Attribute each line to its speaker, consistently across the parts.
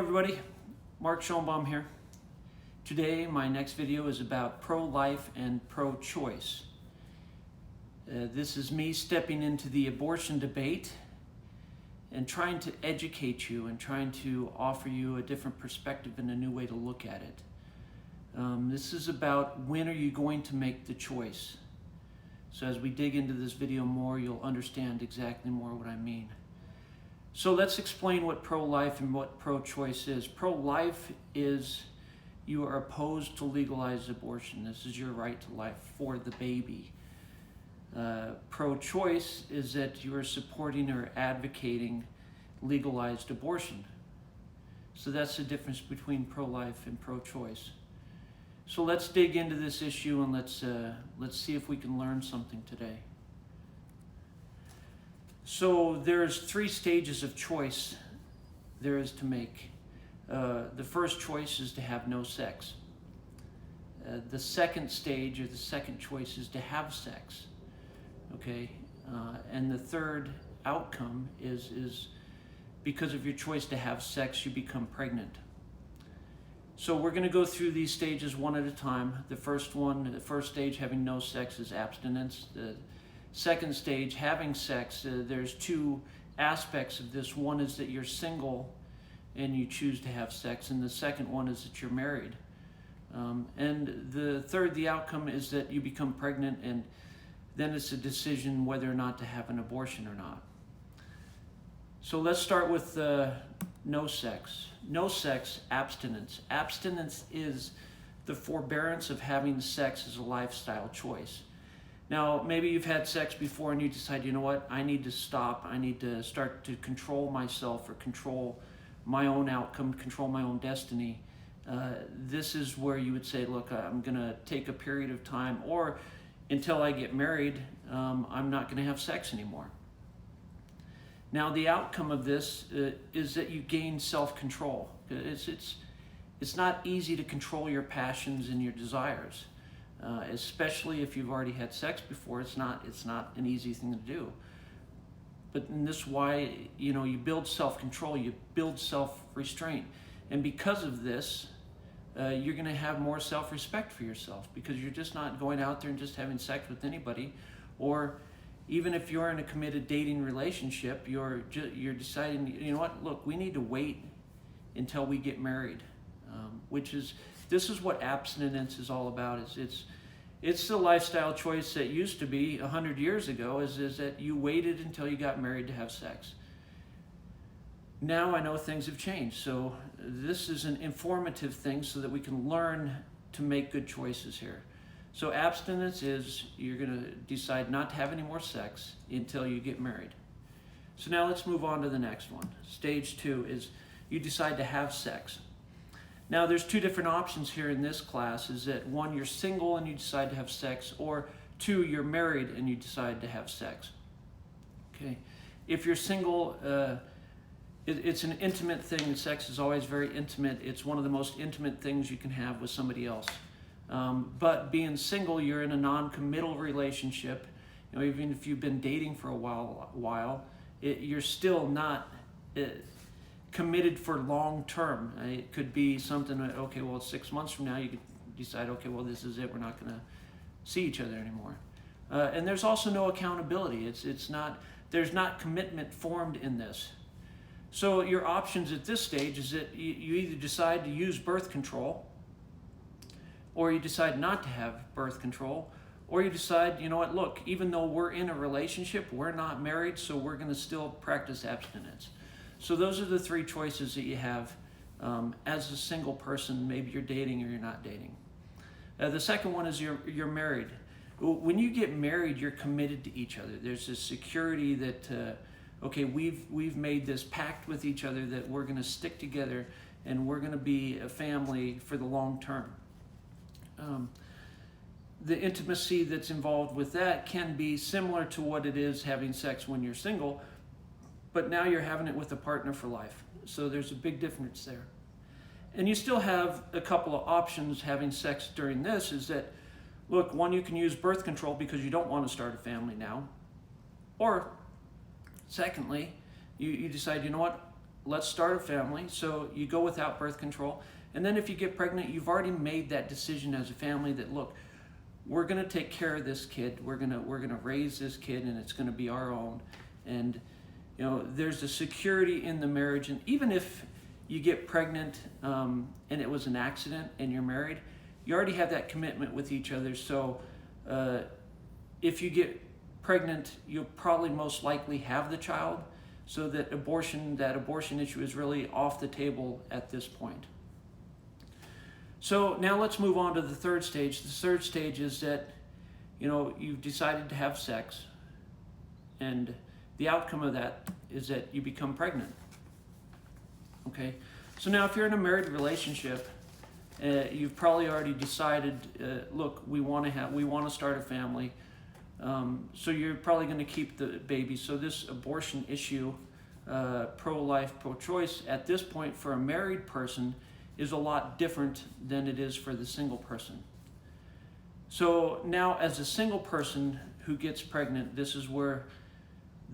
Speaker 1: everybody, Mark Schoenbaum here. Today my next video is about pro-life and pro-choice. This is me stepping into the abortion debate and trying to educate you and trying to offer you a different perspective and a new way to look at it. This is about when are you going to make the choice. So as we dig into this video more, you'll understand exactly more what I mean. So let's explain what pro-life and what pro-choice is. Pro-life is you are opposed to legalized abortion. This is your right to life for the baby. Pro-choice is that you are supporting or advocating legalized abortion. So that's the difference between pro-life and pro-choice. So let's dig into this issue and let's see if we can learn something today. So there's three stages of choice there is to make. The first choice is to have no sex. The second stage or the second choice is to have sex. Okay, and the third outcome is because of your choice to have sex, you become pregnant. So we're going to go through these stages one at a time. The first stage, having no sex, is abstinence. The second stage, having sex, there's two aspects of this. One is that you're single and you choose to have sex, and the second one is that you're married. And the third, the outcome, is that you become pregnant, and then it's a decision whether or not to have an abortion or not. So let's start with no sex. No sex, abstinence. Abstinence is the forbearance of having sex as a lifestyle choice. Now, maybe you've had sex before and you decide, you know what, I need to stop. I need to start to control myself or control my own outcome, control my own destiny. This is where you would say, look, I'm going to take a period of time, or until I get married, I'm not going to have sex anymore. Now, the outcome of this is that you gain self-control. It's not easy to control your passions and your desires. Especially if you've already had sex before, it's not an easy thing to do. But in this way, you build self-control, you build self-restraint. And because of this, you're going to have more self-respect for yourself, because you're just not going out there and just having sex with anybody. Or even if you're in a committed dating relationship, you're deciding, you know what, look, we need to wait until we get married. This is what abstinence is all about. It's the lifestyle choice that used to be 100 years ago, is that you waited until you got married to have sex. Now I know things have changed, so this is an informative thing so that we can learn to make good choices here. So abstinence is you're going to decide not to have any more sex until you get married. So now let's move on to the next one. Stage 2 is you decide to have sex. Now there's two different options here in this class. Is that one, you're single and you decide to have sex, or two, you're married and you decide to have sex. Okay, if you're single, it's an intimate thing, and sex is always very intimate. It's one of the most intimate things you can have with somebody else. But being single, you're in a non-committal relationship. Even if you've been dating for a while, you're still not committed for long term. It could be something that, okay, well, 6 months from now, you could decide, okay, well, this is it. We're not going to see each other anymore. And there's also no accountability. There's not commitment formed in this. So your options at this stage is that you either decide to use birth control, or you decide not to have birth control, or you decide, you know what, look, even though we're in a relationship, we're not married, so we're going to still practice abstinence. So those are the three choices that you have as a single person. Maybe you're dating or you're not dating. The second one is you're married. When you get married, you're committed to each other. There's this security that, okay, we've made this pact with each other that we're going to stick together and we're going to be a family for the long term. The intimacy that's involved with that can be similar to what it is having sex when you're single, but now you're having it with a partner for life. So there's a big difference there. And you still have a couple of options having sex during this. Is that, look, one, you can use birth control because you don't want to start a family now. Or secondly, you decide, you know what, let's start a family. So you go without birth control. And then if you get pregnant, you've already made that decision as a family that, look, we're going to take care of this kid. We're going to raise this kid, and it's going to be our own. And there's a security in the marriage. And even if you get pregnant and it was an accident and you're married, you already have that commitment with each other. So if you get pregnant, you'll probably most likely have the child. So that abortion issue is really off the table at this point. So now let's move on to the third stage. The third stage is that, you've decided to have sex, and the outcome of that is that you become pregnant. Okay? So now if you're in a married relationship, you've probably already decided, look, we want to start a family. So you're probably going to keep the baby. So this abortion issue, pro-life, pro-choice, at this point for a married person is a lot different than it is for the single person. So now as a single person who gets pregnant, this is where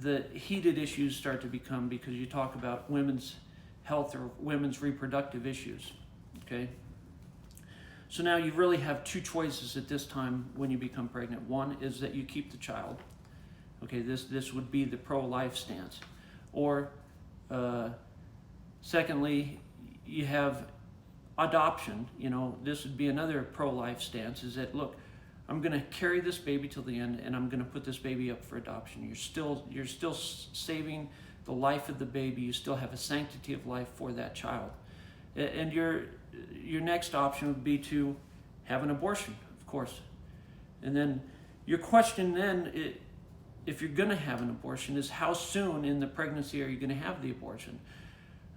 Speaker 1: the heated issues start to become, because you talk about women's health or women's reproductive issues, okay? So now you really have two choices at this time when you become pregnant. One is that you keep the child. Okay, this would be the pro-life stance. Or secondly, you have adoption. This would be another pro-life stance, is that, look, I'm going to carry this baby till the end, and I'm going to put this baby up for adoption. You're still saving the life of the baby. You still have a sanctity of life for that child. And your next option would be to have an abortion, of course. And then your question then, if you're going to have an abortion, is how soon in the pregnancy are you going to have the abortion?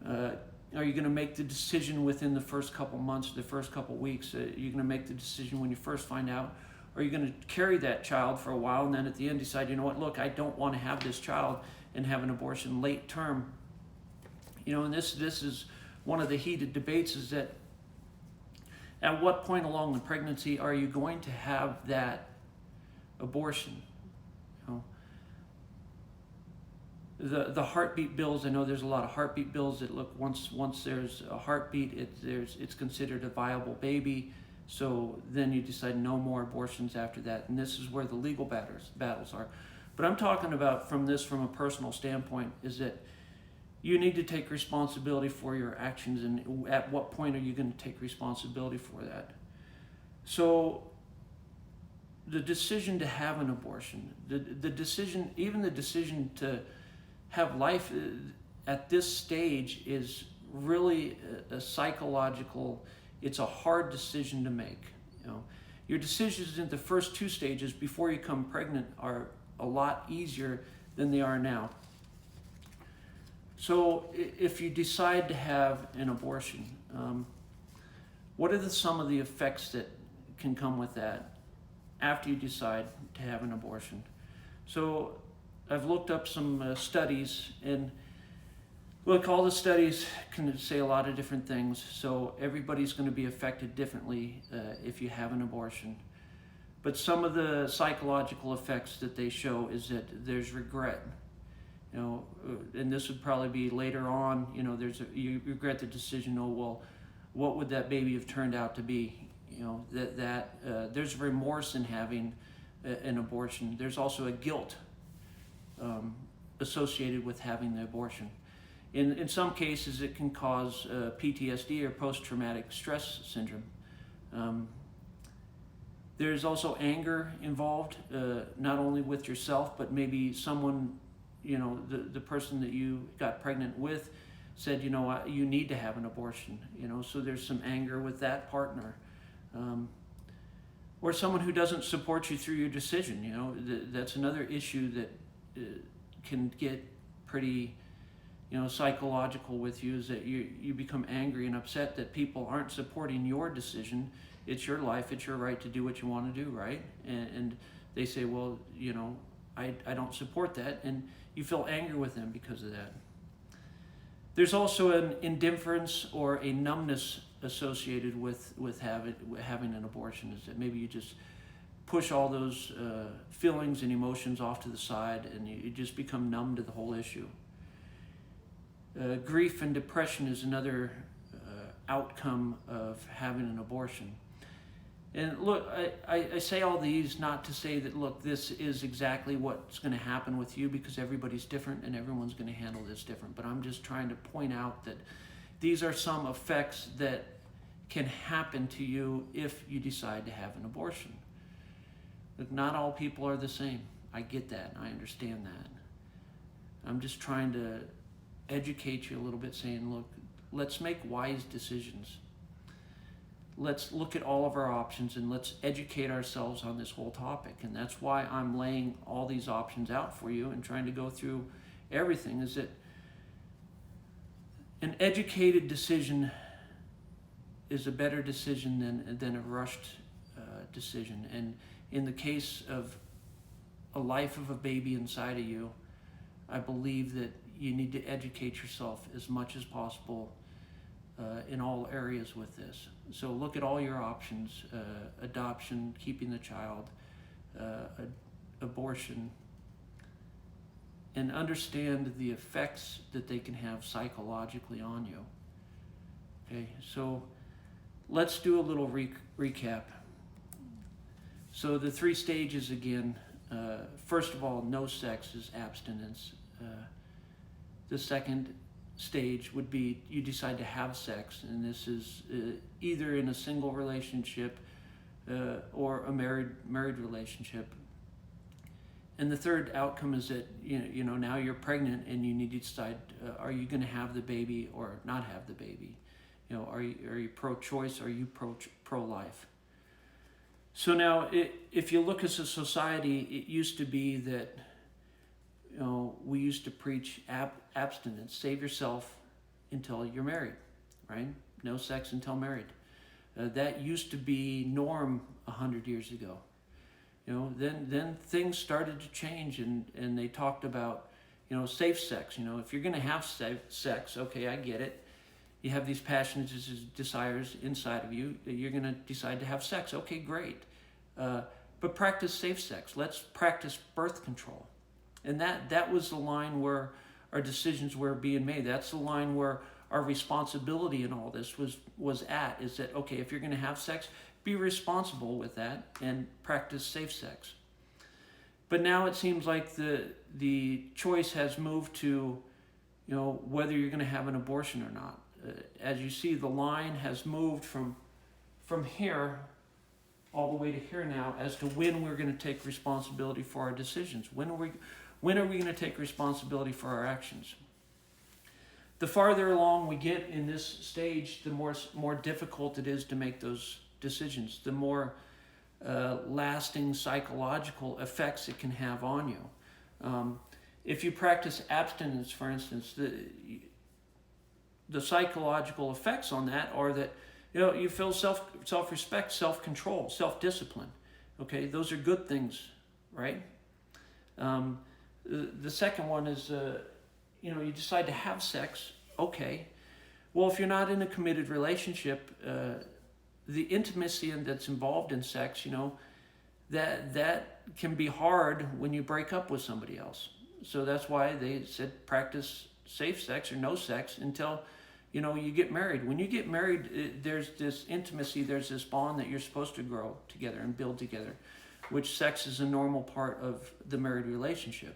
Speaker 1: Are you going to make the decision within the first couple months, the first couple weeks? Are you going to make the decision when you first find out? Or are you going to carry that child for a while and then at the end decide, look, I don't want to have this child, and have an abortion late term? And this is one of the heated debates, is that at what point along the pregnancy are you going to have that abortion? The heartbeat bills, I know there's a lot of heartbeat bills that look, once there's a heartbeat, it's considered a viable baby. So then you decide no more abortions after that. And this is where the legal battles are. But I'm talking about from a personal standpoint, is that you need to take responsibility for your actions, and at what point are you going to take responsibility for that? So the decision to have an abortion, the decision to have life at this stage is really a psychological, it's a hard decision to make. Your decisions in the first two stages before you become pregnant are a lot easier than they are now. So if you decide to have an abortion, what are some of the effects that can come with that after you decide to have an abortion? So I've looked up some studies, and look, all the studies can say a lot of different things. So everybody's going to be affected differently if you have an abortion. But some of the psychological effects that they show is that there's regret. And this would probably be later on. You regret the decision. Oh well, what would that baby have turned out to be? There's remorse in having an abortion. There's also a guilt associated with having the abortion. In some cases, it can cause PTSD or post-traumatic stress syndrome. There's also anger involved, not only with yourself, but maybe someone, the person that you got pregnant with said, you need to have an abortion, so there's some anger with that partner. Or someone who doesn't support you through your decision, that's another issue that can get pretty, psychological with you, is that you become angry and upset that people aren't supporting your decision. It's your life, it's your right to do what you want to do, right? And they say, well, I don't support that, and you feel angry with them because of that. There's also an indifference or a numbness associated with having an abortion, is that maybe you just push all those feelings and emotions off to the side, and you just become numb to the whole issue. Grief and depression is another outcome of having an abortion. And look, I say all these not to say that, look, this is exactly what's going to happen with you, because everybody's different and everyone's going to handle this different. But I'm just trying to point out that these are some effects that can happen to you if you decide to have an abortion. Look, not all people are the same. I get that. I understand that. I'm just trying to educate you a little bit, saying, look, let's make wise decisions. Let's look at all of our options and let's educate ourselves on this whole topic. And that's why I'm laying all these options out for you and trying to go through everything, is that an educated decision is a better decision than a rushed decision. And in the case of a life of a baby inside of you, I believe that you need to educate yourself as much as possible in all areas with this. So look at all your options: adoption, keeping the child, abortion, and understand the effects that they can have psychologically on you. Okay, so let's do a little recap. So the 3 stages again. First of all, no sex is abstinence. The second stage would be you decide to have sex, and this is either in a single relationship or a married relationship. And the third outcome is that you know now you're pregnant and you need to decide, are you going to have the baby or not have the baby? You know, are you pro-choice? Are you pro-life? So now, if you look as a society, it used to be that, you know, we used to preach abstinence, save yourself until you're married, right? No sex until married. That used to be norm 100 years ago. You know, then things started to change, and they talked about, you know, safe sex. You know, if you're going to have sex, okay, I get it. You have these passionate desires inside of you. You're going to decide to have sex. Okay, great. But practice safe sex. Let's practice birth control. And that was the line where our decisions were being made. That's the line where our responsibility in all this was at, is that, okay, if you're going to have sex, be responsible with that and practice safe sex. But now it seems like the choice has moved to, you know, whether you're going to have an abortion or not. As you see, the line has moved from here all the way to here now as to when we're going to take responsibility for our decisions. When are we going to take responsibility for our actions? The farther along we get in this stage, the more difficult it is to make those decisions, the more lasting psychological effects it can have on you. If you practice abstinence, for instance, the psychological effects on that are that, you know, you feel self-respect, self-control, self-discipline. Okay, those are good things, right? The second one is, you know, you decide to have sex. Okay, well, if you're not in a committed relationship, the intimacy that's involved in sex, you know, that can be hard when you break up with somebody else. So that's why they said practice safe sex or no sex until, you know, you get married. When you get married, there's this intimacy, there's this bond that you're supposed to grow together and build together, which sex is a normal part of the married relationship,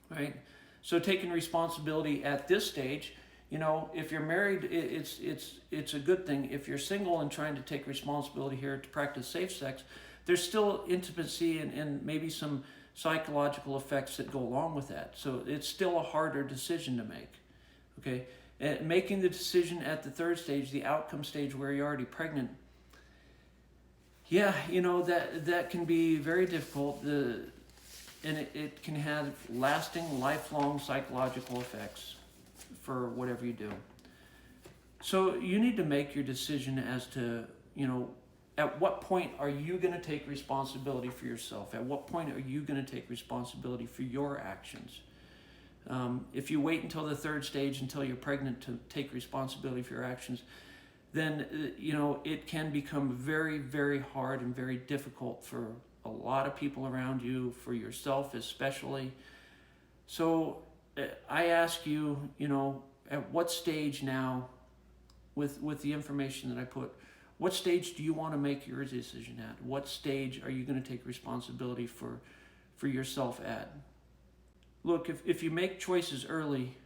Speaker 1: right? So taking responsibility at this stage, you know, if you're married, it's a good thing. If you're single and trying to take responsibility here to practice safe sex, there's still intimacy and maybe some psychological effects that go along with that. So it's still a harder decision to make, okay? And making the decision at the third stage, the outcome stage where you're already pregnant, yeah, you know, that can be very difficult, and it can have lasting, lifelong psychological effects for whatever you do. So you need to make your decision as to, you know, at what point are you going to take responsibility for yourself? At what point are you going to take responsibility for your actions? If you wait until the third stage, until you're pregnant, to take responsibility for your actions, then, you know, it can become very, very hard and very difficult for a lot of people around you, for yourself especially. So I ask you, you know, at what stage now, with the information that I put, what stage do you want to make your decision at? What stage are you going to take responsibility for yourself at? Look, if you make choices early,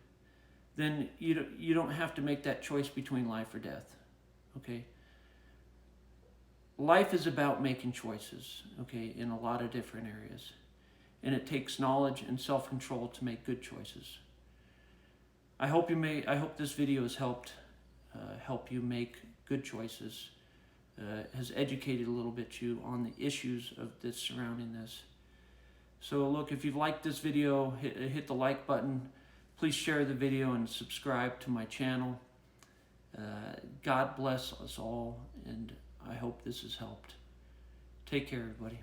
Speaker 1: then you don't have to make that choice between life or death, okay? Life is about making choices, okay, in a lot of different areas. And it takes knowledge and self-control to make good choices. I hope this video has helped you make good choices, has educated a little bit you on the issues of this surrounding this. So look, if you've liked this video, hit the like button. Please share the video and subscribe to my channel. God bless us all, and I hope this has helped. Take care, everybody.